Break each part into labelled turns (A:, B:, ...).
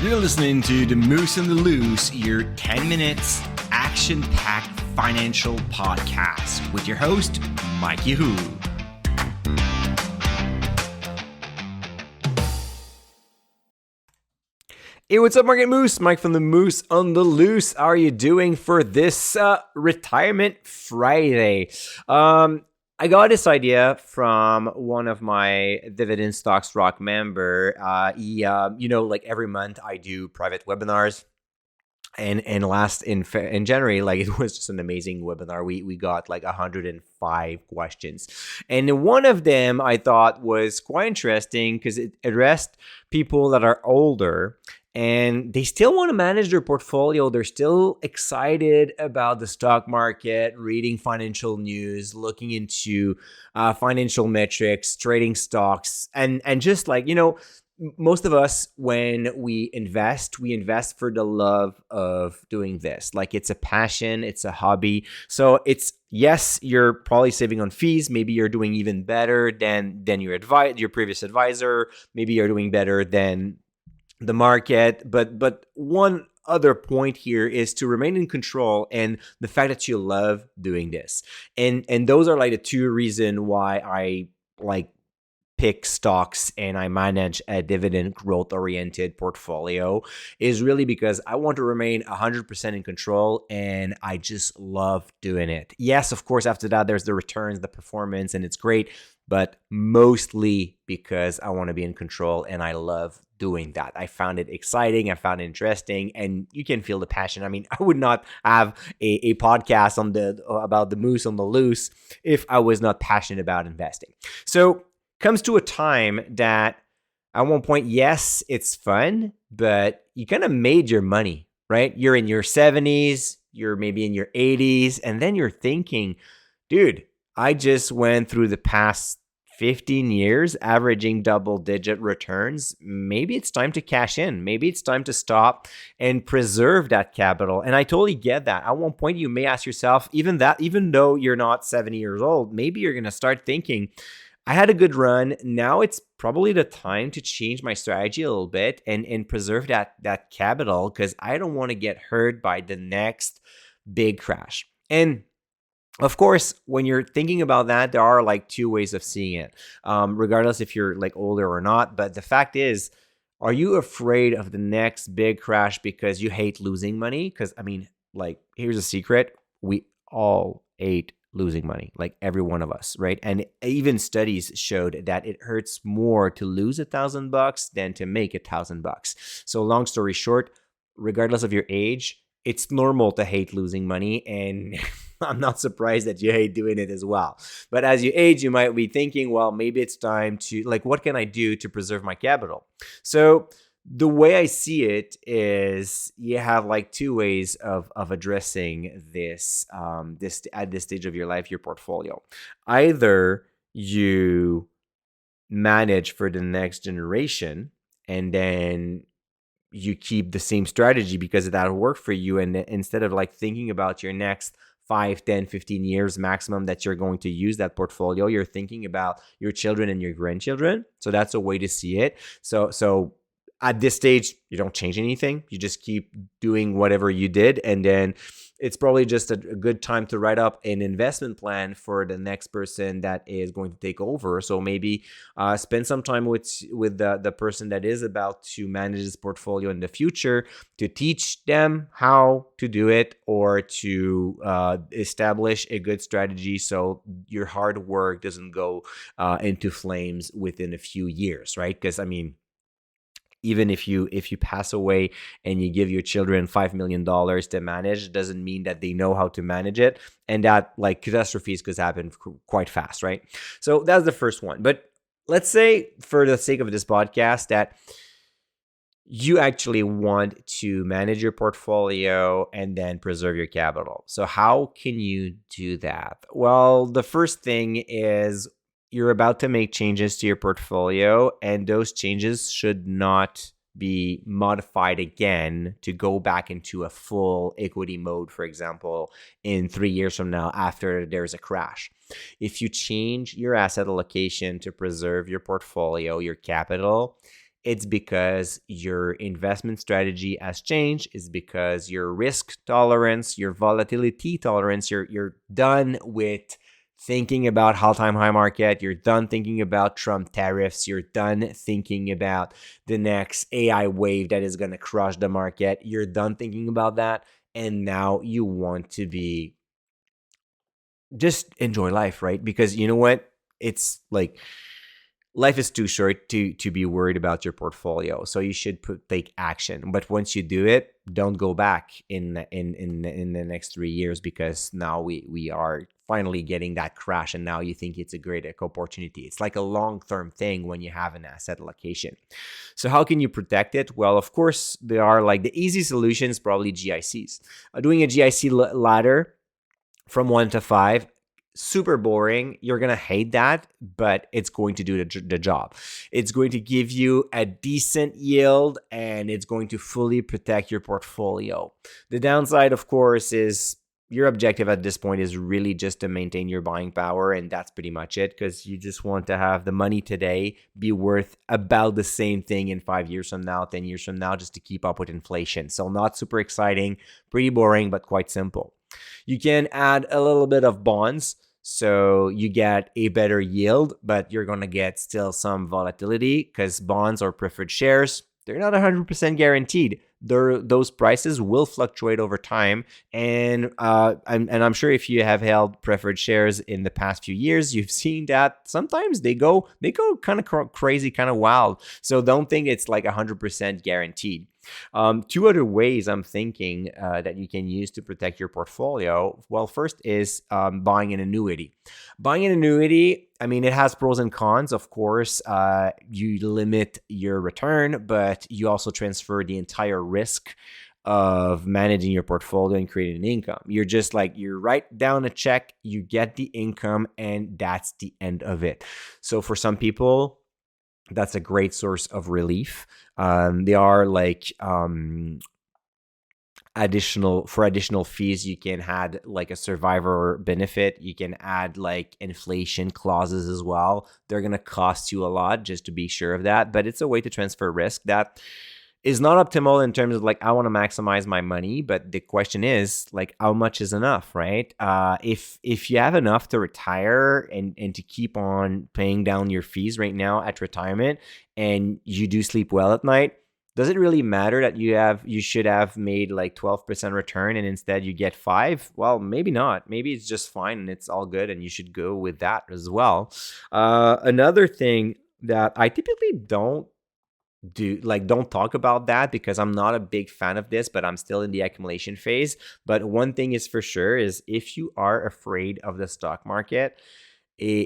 A: You're listening to The Moose and the Loose, your 10 minutes action-packed financial podcast with your host, Mike Yahoo. Hey, what's up, Market Moose? Mike from The Moose on the Loose. How are you doing for this Retirement Friday? I got this idea from one of my Dividend Stocks Rock member. Like every month I do private webinars. And in January, like it was just an amazing webinar. We got like 105 questions, and one of them I thought was quite interesting because it addressed people that are older and they still want to manage their portfolio. They're still excited about the stock market, reading financial news, looking into financial metrics, trading stocks, and just like, most of us, when we invest for the love of doing this. Like it's a passion, it's a hobby. So yes, you're probably saving on fees. Maybe you're doing even better than your previous advisor. Maybe you're doing better than the market. But one other point here is to remain in control and the fact that you love doing this. And those are like the two reasons why I pick stocks and I manage a dividend growth oriented portfolio, is really because I want to remain 100% in control and I just love doing it. Yes, of course, after that, there's the returns, the performance, and it's great, but mostly because I want to be in control and I love doing that. I found it exciting. I found it interesting, and you can feel the passion. I mean, I would not have a podcast about the Moose on the Loose if I was not passionate about investing. So comes to a time that at one point, yes, it's fun, but you kind of made your money, right? You're in your 70s, you're maybe in your 80s, and then you're thinking, dude, I just went through the past 15 years averaging double-digit returns. Maybe it's time to cash in. Maybe it's time to stop and preserve that capital. And I totally get that. At one point, you may ask yourself, even though you're not 70 years old, maybe you're going to start thinking, I had a good run. Now it's probably the time to change my strategy a little bit and preserve that capital, because I don't want to get hurt by the next big crash. And of course, when you're thinking about that, there are like two ways of seeing it, regardless if you're like older or not. But the fact is, are you afraid of the next big crash because you hate losing money? Because I mean, like, here's a secret. We all hate losing money, like every one of us, right? And even studies showed that it hurts more to lose $1,000 than to make $1,000. So long story short, regardless of your age, it's normal to hate losing money, and I'm not surprised that you hate doing it as well. But as you age, you might be thinking, well, maybe it's time to, like, what can I do to preserve my capital? So the way I see it is you have like two ways of addressing this at this stage of your life, your portfolio. Either you manage for the next generation and then you keep the same strategy because that'll work for you. And instead of like thinking about your next 5, 10, 15 years maximum that you're going to use that portfolio, you're thinking about your children and your grandchildren. So that's a way to see it. So at this stage, you don't change anything. You just keep doing whatever you did. And then it's probably just a good time to write up an investment plan for the next person that is going to take over. So maybe spend some time with the person that is about to manage this portfolio in the future to teach them how to do it, or to establish a good strategy so your hard work doesn't go into flames within a few years, right? Because I mean, even if you pass away and you give your children $5 million to manage, it doesn't mean that they know how to manage it, and that like catastrophes could happen quite fast, right? So that's the first one. But let's say, for the sake of this podcast, that you actually want to manage your portfolio and then preserve your capital. So how can you do that? Well, the first thing is, you're about to make changes to your portfolio, and those changes should not be modified again to go back into a full equity mode, for example, in 3 years from now after there's a crash. If you change your asset allocation to preserve your portfolio, your capital, it's because your investment strategy has changed. It's because your risk tolerance, your volatility tolerance, you're done with thinking about all-time high market. You're done thinking about Trump tariffs. You're done thinking about the next AI wave that is going to crush the market. You're done thinking about that. And now you want to be just enjoy life, right? Because you know what? It's like life is too short to be worried about your portfolio. So you should take action. But once you do it, don't go back in the next 3 years, because now we are finally getting that crash, and now you think it's a great opportunity. It's like a long-term thing when you have an asset allocation. So how can you protect it? Well, of course, there are like the easy solutions, probably GICs. Doing a GIC ladder from 1 to 5, super boring. You're going to hate that, but it's going to do the job. It's going to give you a decent yield, and it's going to fully protect your portfolio. The downside, of course, is your objective at this point is really just to maintain your buying power, and that's pretty much it, because you just want to have the money today be worth about the same thing in 5 years from now, 10 years from now, just to keep up with inflation. So not super exciting, pretty boring, but quite simple. You can add a little bit of bonds, so you get a better yield, but you're going to get still some volatility, because bonds or preferred shares, they're not 100% guaranteed. Those prices will fluctuate over time, and I'm sure if you have held preferred shares in the past few years, you've seen that sometimes they go kind of crazy, kind of wild. So don't think it's like 100% guaranteed. Two other ways I'm thinking that you can use to protect your portfolio. Well, first is buying an annuity. Buying an annuity, I mean, it has pros and cons. Of course, you limit your return, but you also transfer the entire risk of managing your portfolio and creating an income. You're just like, you write down a check, you get the income, and that's the end of it. So for some people, that's a great source of relief. They are like additional fees. You can add like a survivor benefit. You can add like inflation clauses as well. They're gonna cost you a lot, just to be sure of that. But it's a way to transfer risk that is not optimal in terms of like, I want to maximize my money, but the question is like, how much is enough, right? If you have enough to retire and to keep on paying down your fees right now at retirement, and you do sleep well at night, does it really matter that you should have made like 12% return and instead you get 5? Well, maybe not. Maybe it's just fine and it's all good, and you should go with that as well. Another thing that I typically don't talk about that, because I'm not a big fan of this, but I'm still in the accumulation phase. But one thing is for sure is, if you are afraid of the stock market,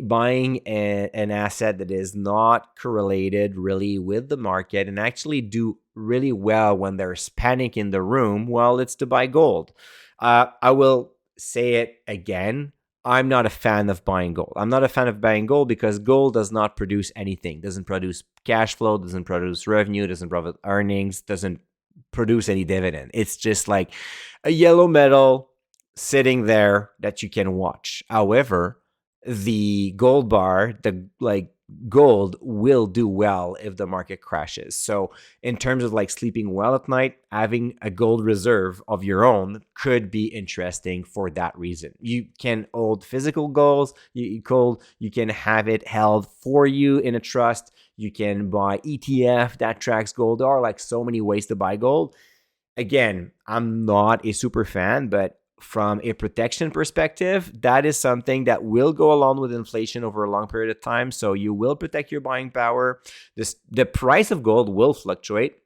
A: buying an asset that is not correlated really with the market and actually do really well when there's panic in the room, well, it's to buy gold. I will say it again. I'm not a fan of buying gold. I'm not a fan of buying gold because gold does not produce anything. Doesn't produce cash flow, doesn't produce revenue, doesn't produce earnings, doesn't produce any dividend. It's just like a yellow metal sitting there that you can watch. However, the gold bar, gold will do well if the market crashes. So in terms of like sleeping well at night, having a gold reserve of your own could be interesting for that reason. You can hold physical gold, you can have it held for you in a trust. You can buy ETF that tracks gold. There are like so many ways to buy gold. Again, I'm not a super fan, but from a protection perspective, that is something that will go along with inflation over a long period of time. So you will protect your buying power. The price of gold will fluctuate,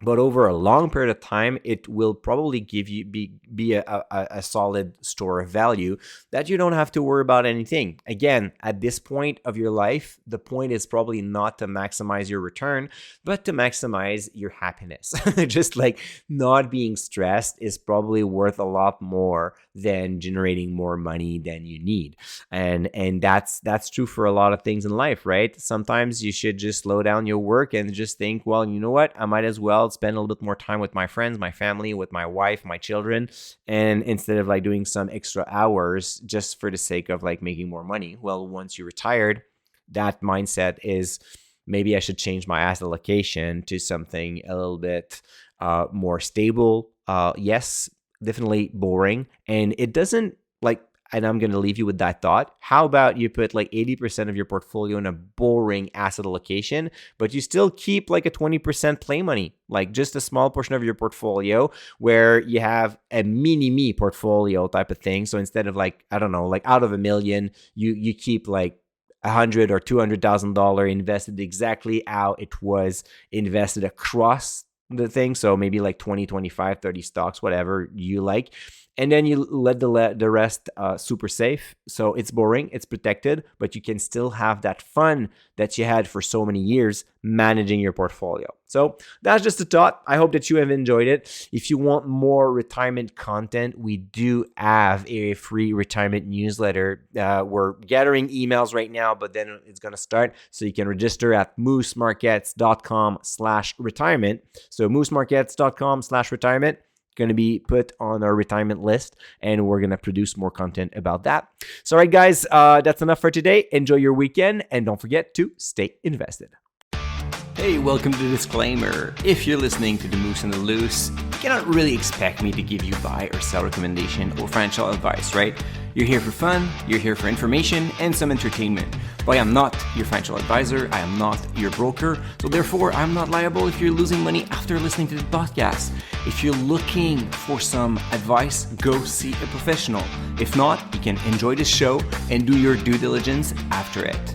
A: but over a long period of time, it will probably give you be a solid store of value that you don't have to worry about anything. Again, at this point of your life, the point is probably not to maximize your return, but to maximize your happiness. Just like not being stressed is probably worth a lot more than generating more money than you need. And that's true for a lot of things in life, right? Sometimes you should just slow down your work and just think, well, you know what? I might as well spend a little bit more time with my friends, my family, with my wife, my children, and instead of like doing some extra hours just for the sake of like making more money. Well, once you're retired, that mindset is maybe I should change my asset allocation to something a little bit more stable. Yes, definitely boring. And it doesn't like, and I'm going to leave you with that thought. How about you put like 80% of your portfolio in a boring asset allocation, but you still keep like a 20% play money, like just a small portion of your portfolio where you have a mini-me portfolio type of thing. So instead of like, I don't know, like out of $1 million, you keep like $100,000 or $200,000 invested exactly how it was invested across the thing. So maybe like 20, 25, 30 stocks, whatever you like. And then you let the rest super safe. So it's boring, it's protected, but you can still have that fun that you had for so many years managing your portfolio. So that's just a thought. I hope that you have enjoyed it. If you want more retirement content, we do have a free retirement newsletter. We're gathering emails right now, but then it's going to start. So you can register at moosemarkets.com/retirement. So moosemarkets.com/retirement. Going to be put on our retirement list, and we're going to produce more content about that. So, all right, guys, that's enough for today. Enjoy your weekend, and don't forget to stay invested.
B: Hey, welcome to the disclaimer. If you're listening to The Moose on the Loose, you cannot really expect me to give you buy or sell recommendation or financial advice, right? You're here for fun, you're here for information and some entertainment. But I am not your financial advisor, I am not your broker, so therefore I'm not liable if you're losing money after listening to the podcast. If you're looking for some advice, go see a professional. If not, you can enjoy the show and do your due diligence after it.